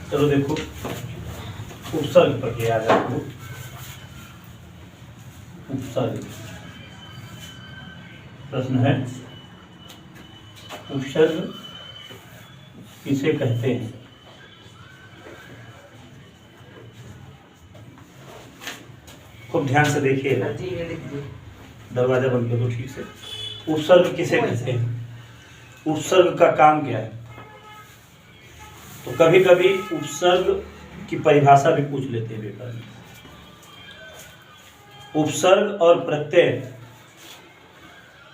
चलो देखो उपसर्ग पर क्या याद रखो। उपसर्ग प्रश्न है, उपसर्ग किसे कहते हैं? खूब ध्यान से देखिए, दरवाजा बंद कर दो ठीक से। उपसर्ग किसे कहते हैं? उपसर्ग का काम क्या है? तो कभी कभी उपसर्ग की परिभाषा भी पूछ लेते हैं पेपर में। उपसर्ग और प्रत्यय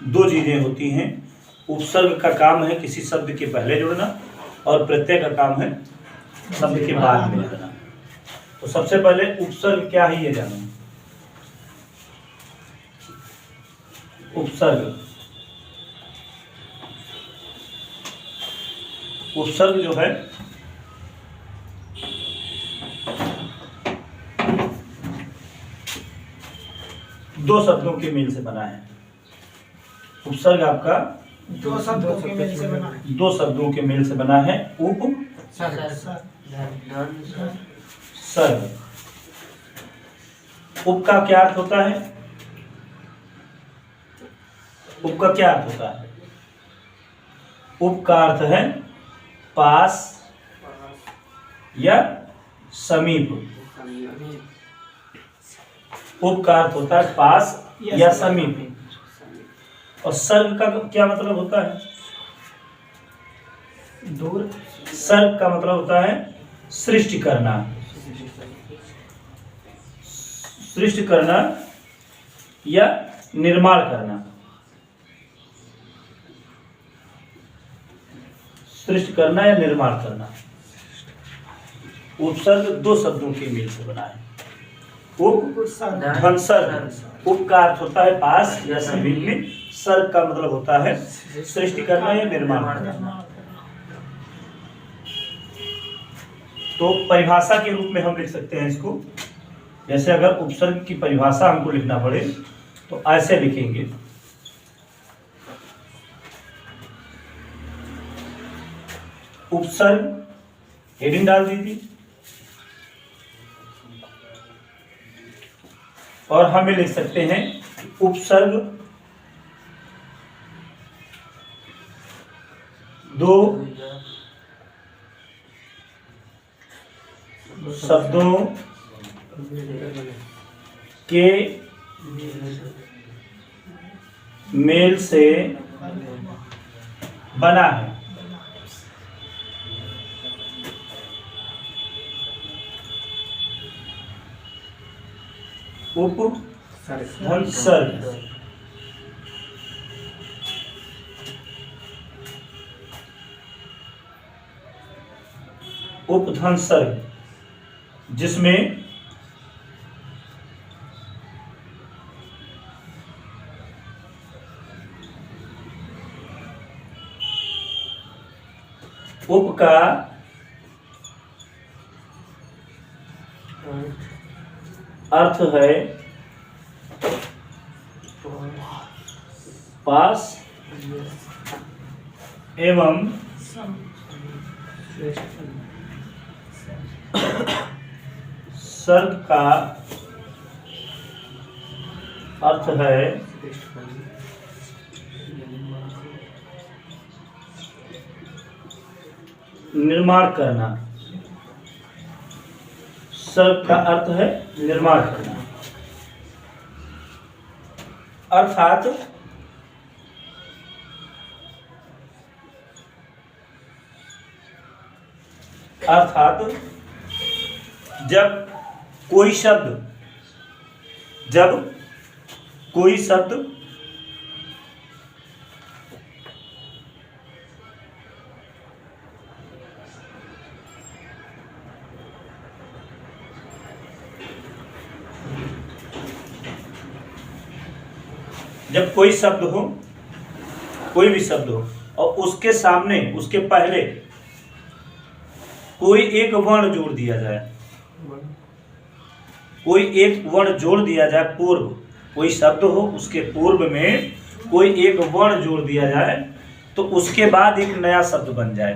दो चीजें होती हैं। उपसर्ग का काम है किसी शब्द के पहले जुड़ना, और प्रत्यय का काम है शब्द के बाद में जुड़ना। तो सबसे पहले उपसर्ग क्या है ये जानो। उपसर्ग, उपसर्ग जो है दो शब्दों के मेल से बना है। उपसर्ग आपका दो शब्दों के मेल से बना है। दो शब्दों के मेल से बना है। उप सर्ग। उप का क्या अर्थ होता है? उप का क्या अर्थ होता है? उप का अर्थ है पास या समीप। उप का अर्थ होता है पास या समीप। और सर्ग का क्या मतलब होता है? दूर। सर्ग का मतलब होता है सृष्टि करना। सृष्टि करना या निर्माण करना। सृष्टि करना या निर्माण करना। उपसर्ग दो शब्दों के मेल से बना है। उप ध्वंसर्ग। उप का अर्थ होता है पास या समीप में। सर्ग का मतलब होता है सृष्टि करना या निर्माण करना। तो परिभाषा के रूप में हम लिख सकते हैं इसको। जैसे अगर उपसर्ग की परिभाषा हमको लिखना पड़े तो ऐसे लिखेंगे। उपसर्ग, हेडिंग डाल दीजिए, और हमें लिख सकते हैं उपसर्ग दो शब्दों के मेल से बना है। उपसर्ग। उपध्वंसर्ग जिसमें उप का अर्थ है पास एवं सर्ग का अर्थ है निर्माण करना। सर्ग का अर्थ है निर्माण करना। अर्थात जब कोई शब्द हो, कोई भी शब्द हो, और उसके सामने, उसके पहले कोई एक वर्ण जोड़ दिया जाए, कोई एक वर्ण जोड़ दिया जाए पूर्व, कोई शब्द हो उसके पूर्व में कोई एक वर्ण जोड़ दिया जाए, तो उसके बाद एक नया शब्द बन जाए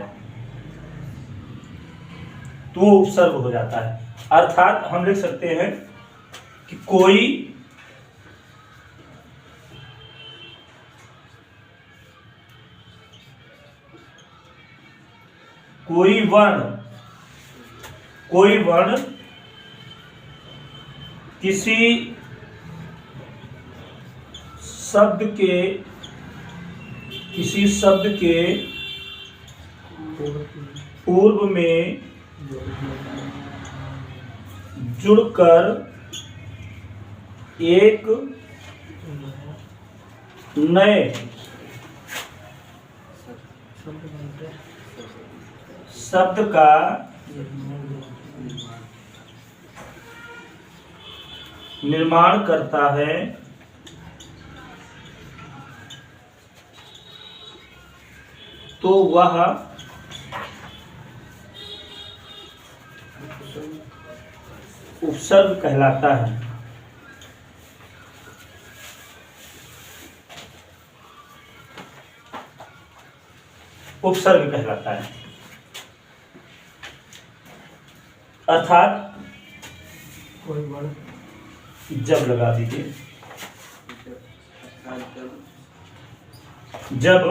तो वो उपसर्ग हो जाता है। अर्थात हम लिख सकते हैं कि कोई वर्ण किसी शब्द के पूर्व में जुड़कर एक नए शब्द का निर्माण करता है तो वह उपसर्ग कहलाता है। उपसर्ग कहलाता है। अर्थात कोई वर्ण जब लगा दीजिए, जब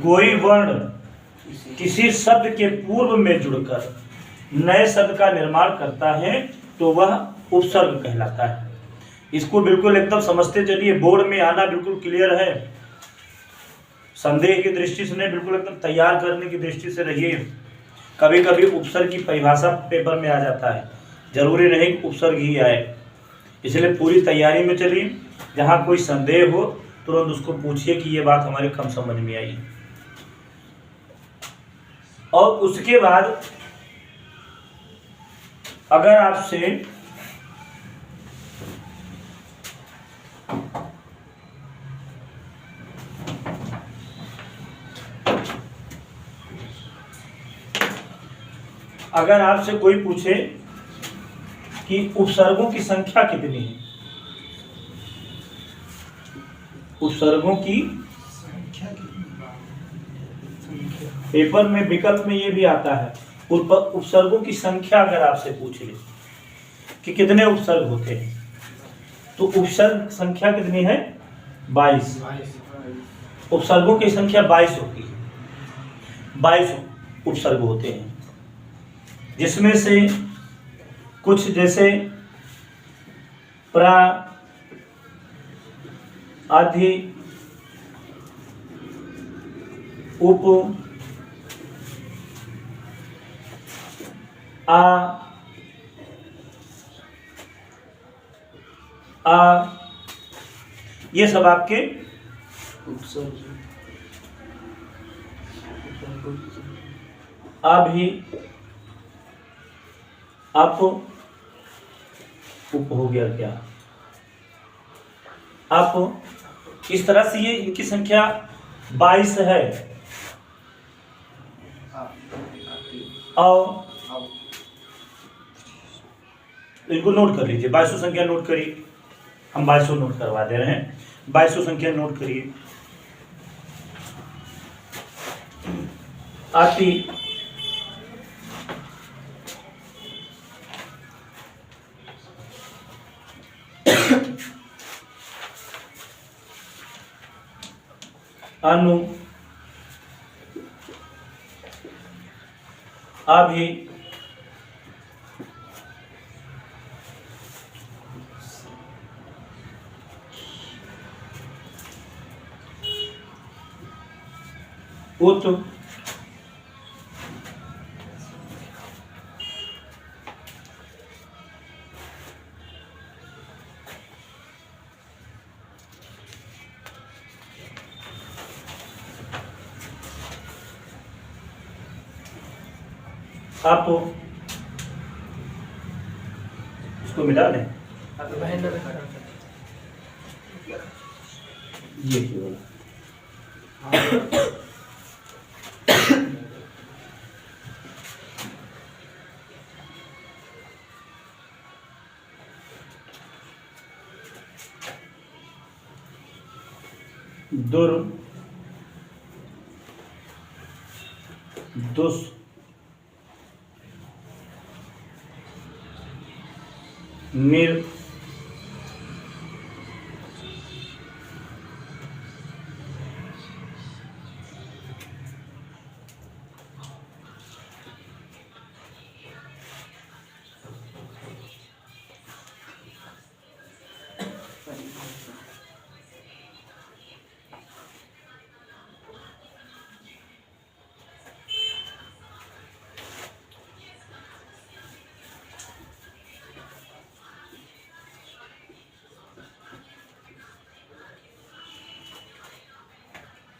कोई वर्ण किसी शब्द के पूर्व में जुड़कर नए शब्द का निर्माण करता है तो वह उपसर्ग कहलाता है। इसको बिल्कुल एकदम समझते चलिए, बोर्ड में आना बिल्कुल क्लियर है। संदेह की दृष्टि से नहीं, बिल्कुल एकदम तैयार करने की दृष्टि से रहिए। कभी कभी उपसर्ग की परिभाषा पेपर में आ जाता है, जरूरी नहीं कि उपसर्ग ही आए, इसलिए पूरी तैयारी में चलिए। जहाँ कोई संदेह हो तुरंत उसको पूछिए कि ये बात हमारे कम समझ में आई। और उसके बाद अगर आपसे कोई पूछे कि उपसर्गों की संख्या कितनी है, उपसर्गों की पेपर में विकल्प में ये भी आता है, उपसर्गों की संख्या अगर आपसे पूछे कि कितने उपसर्ग होते हैं तो उपसर्ग संख्या कितनी है? 22। उपसर्गों की संख्या 22 होती है। 22 उपसर्ग होते हैं, जिसमें से कुछ जैसे प्रा, आदि, उप, आ, ये सब आपके उपसर्ग। आ भी आप उप हो गया क्या? आप इस तरह से ये इनकी संख्या 22 है। और इनको नोट कर लीजिए, 22 संख्या नोट करिए। हम 22 नोट करवा दे रहे हैं। 22 संख्या नोट करिए। आती, अनु, अभी, उत, आप इसको मिटा दें। ये क्यों? दुर, दुस निर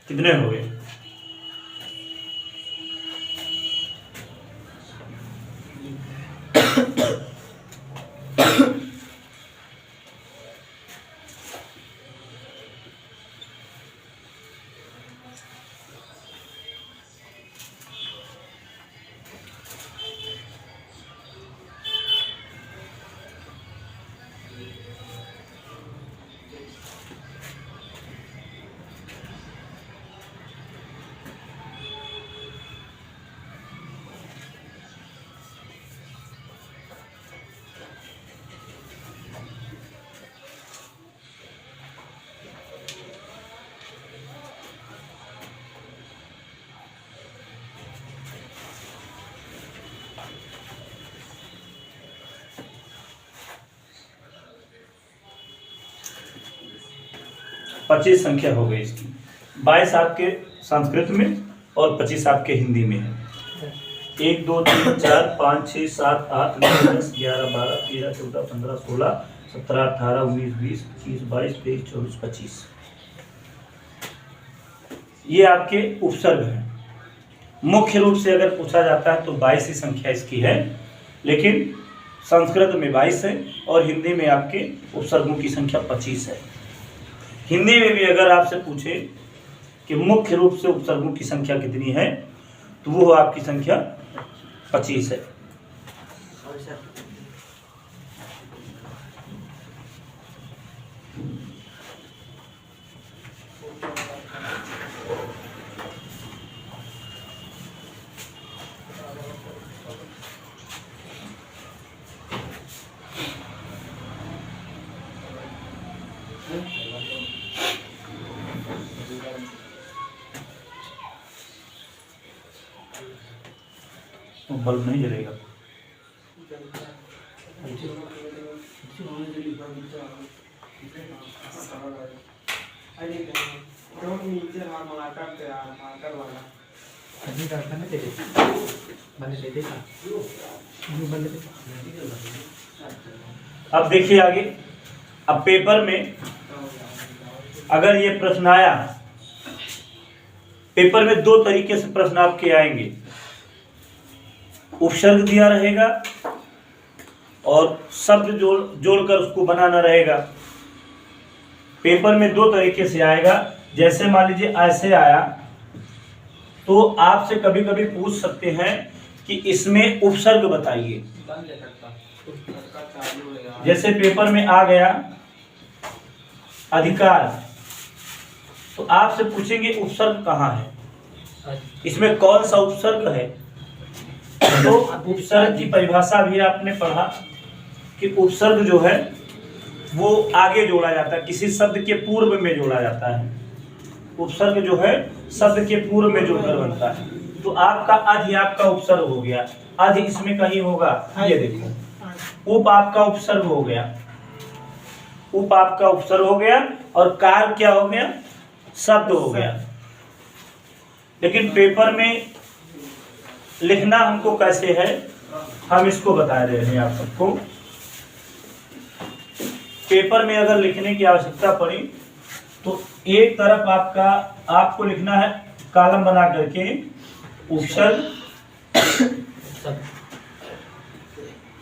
कितने हो गए? पच्चीस संख्या हो गई इसकी। 22 आपके संस्कृत में और 25 आपके हिंदी में है। 1 2 3 4 5 6 7 8 9 10 11 12 13 14 15 16 17 18 19 20 21 22 23 24 25 ये आपके उपसर्ग हैं। मुख्य रूप से अगर पूछा जाता है तो 22 ही संख्या इसकी है, लेकिन संस्कृत में 22 है और हिंदी में आपके उपसर्गों की संख्या 25 है। हिंदी में भी अगर आपसे पूछे कि मुख्य रूप से उपसर्गों की संख्या कितनी है तो वो आपकी संख्या 25 है। तो बल्ब नहीं जलेगा। अब देखिए आगे। अब पेपर में अगर ये प्रश्न आया, पेपर में दो तरीके से प्रश्न आपके आएंगे। उपसर्ग दिया रहेगा और शब्द जोड़कर उसको बनाना रहेगा। पेपर में दो तरीके से आएगा। जैसे मान लीजिए ऐसे आया तो आपसे कभी कभी पूछ सकते हैं कि इसमें उपसर्ग बताइए। जैसे पेपर में आ गया अधिकार, तो आपसे पूछेंगे उपसर्ग कहाँ है, इसमें कौन सा उपसर्ग है। तो उपसर्ग की परिभाषा भी आपने पढ़ा कि उपसर्ग जो है वो आगे जोड़ा जाता है, किसी शब्द के पूर्व में जोड़ा जाता है। उपसर्ग जो है शब्द के पूर्व में जोड़कर बनता है। तो आपका अधि आपका उपसर्ग हो गया। अधि इसमें कहीं होगा, ये देखो उप आपका उपसर्ग हो गया, उप आपका उपसर्ग हो गया और कार क्या हो गया, शब्द हो गया। लेकिन पेपर में लिखना हमको कैसे है, हम इसको बता रहे हैं आप सबको। पेपर में अगर लिखने की आवश्यकता पड़ी तो एक तरफ आपको लिखना है कॉलम बना करके उपसर्ग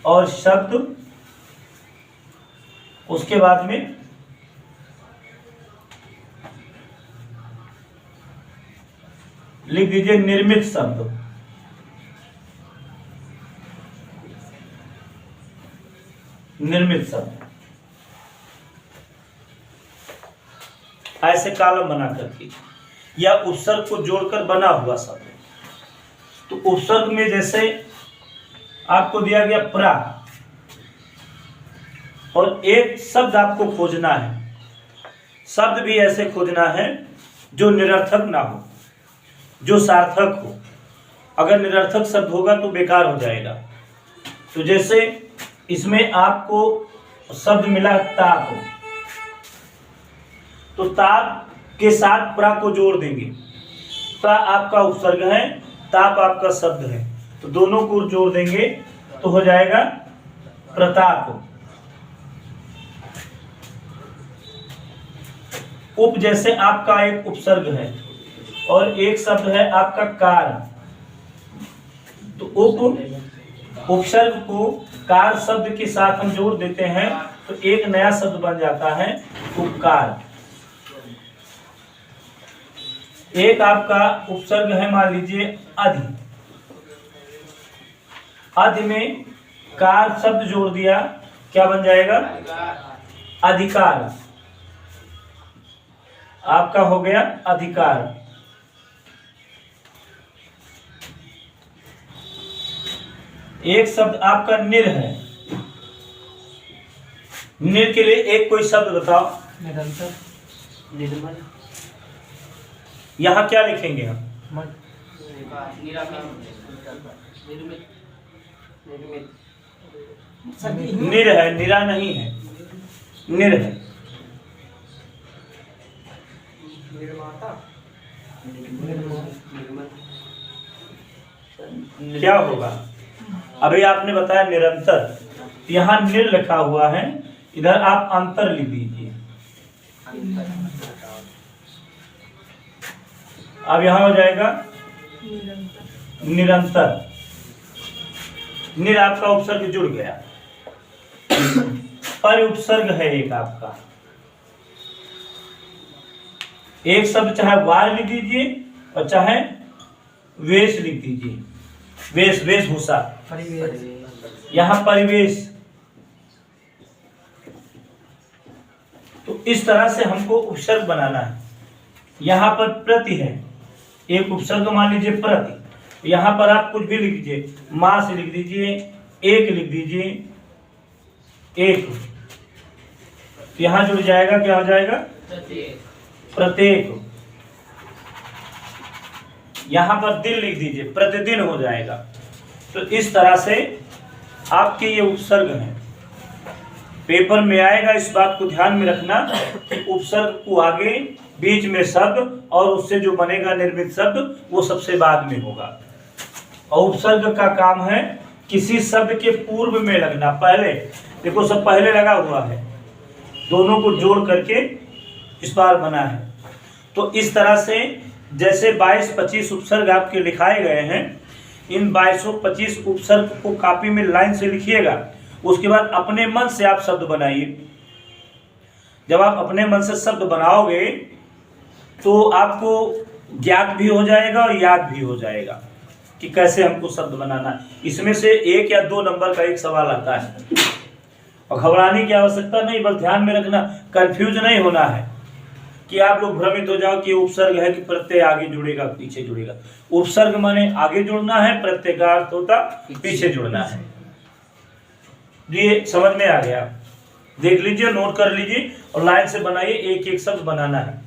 और शब्द, उसके बाद में लिख दीजिए निर्मित शब्द। निर्मित शब्द ऐसे कॉलम बना करके, या उपसर्ग को जोड़कर बना हुआ शब्द। तो उपसर्ग में जैसे आपको दिया गया प्रा, और एक शब्द आपको खोजना है, शब्द भी ऐसे खोजना है जो निरर्थक ना हो, जो सार्थक हो। अगर निरर्थक शब्द होगा तो बेकार हो जाएगा। तो जैसे इसमें आपको शब्द मिला ताप, तो ताप के साथ प्रा को जोड़ देंगे। प्रा आपका उपसर्ग है, ताप आपका शब्द है, तो दोनों को जोड़ देंगे तो हो जाएगा प्रताप। उप जैसे आपका एक उपसर्ग है और एक शब्द है आपका कार, तो उपसर्ग को कार शब्द के साथ हम जोड़ देते हैं तो एक नया शब्द बन जाता है उपकार। एक आपका उपसर्ग है, मान लीजिए अधि, अधि में कार शब्द जोड़ दिया, क्या बन जाएगा? अधिकार। आपका हो गया अधिकार। एक शब्द आपका निर है, निर के लिए एक कोई शब्द बताओ। निरंतर, निर्मल, यहाँ क्या लिखेंगे हम? निर है, निरा नहीं है, निर है। क्या होगा? अभी आपने बताया निरंतर, यहाँ निर लिखा हुआ है, इधर आप अंतर लिख दीजिए। अब यहाँ हो जाएगा निरंतर। निर आपका उपसर्ग जुड़ गया। पर उपसर्ग है एक आपका, एक शब्द चाहे वार लिख दीजिए और चाहे वेश लिख दीजिए। वेश, वेशभूषा, यहाँ परिवेश। तो इस तरह से हमको उपसर्ग बनाना है। यहाँ पर प्रति है, एक उपसर्ग मान लीजिए प्रति, यहाँ पर आप कुछ भी लिख दीजिए, मां से लिख दीजिए, एक लिख दीजिए, एक, यहाँ जुड़ जाएगा, क्या हो जाएगा? प्रत्येक। यहाँ पर दिन लिख दीजिए, प्रतिदिन हो जाएगा। तो इस तरह से आपके ये उपसर्ग हैं। पेपर में आएगा, इस बात को ध्यान में रखना कि उपसर्ग को आगे, बीच में शब्द और उससे जो बनेगा निर्मित शब्द वो सबसे बाद में होगा। और उपसर्ग का काम है किसी शब्द के पूर्व में लगना। पहले देखो, सब पहले लगा हुआ है, दोनों को जोड़ करके इस बार बना है। तो इस तरह से जैसे 22-25 उपसर्ग आपके लिखाए गए हैं, इन 22-25 उपसर्ग को कॉपी में लाइन से लिखिएगा। उसके बाद अपने मन से आप शब्द बनाइए। जब आप अपने मन से शब्द बनाओगे तो आपको ज्ञात भी हो जाएगा और याद भी हो जाएगा कि कैसे हमको शब्द बनाना है। इसमें से 1 या 2 नंबर का एक सवाल आता है और घबराने की आवश्यकता नहीं, बस ध्यान में रखना, कंफ्यूज नहीं होना है कि आप लोग भ्रमित हो जाओ कि उपसर्ग है कि प्रत्यय आगे जुड़ेगा पीछे जुड़ेगा। उपसर्ग माने आगे जुड़ना है, प्रत्यय का अर्थ होता पीछे जुड़ना है। ये समझ में आ गया? देख लीजिए, नोट कर लीजिए और लाइन से बनाइए, एक एक शब्द बनाना है।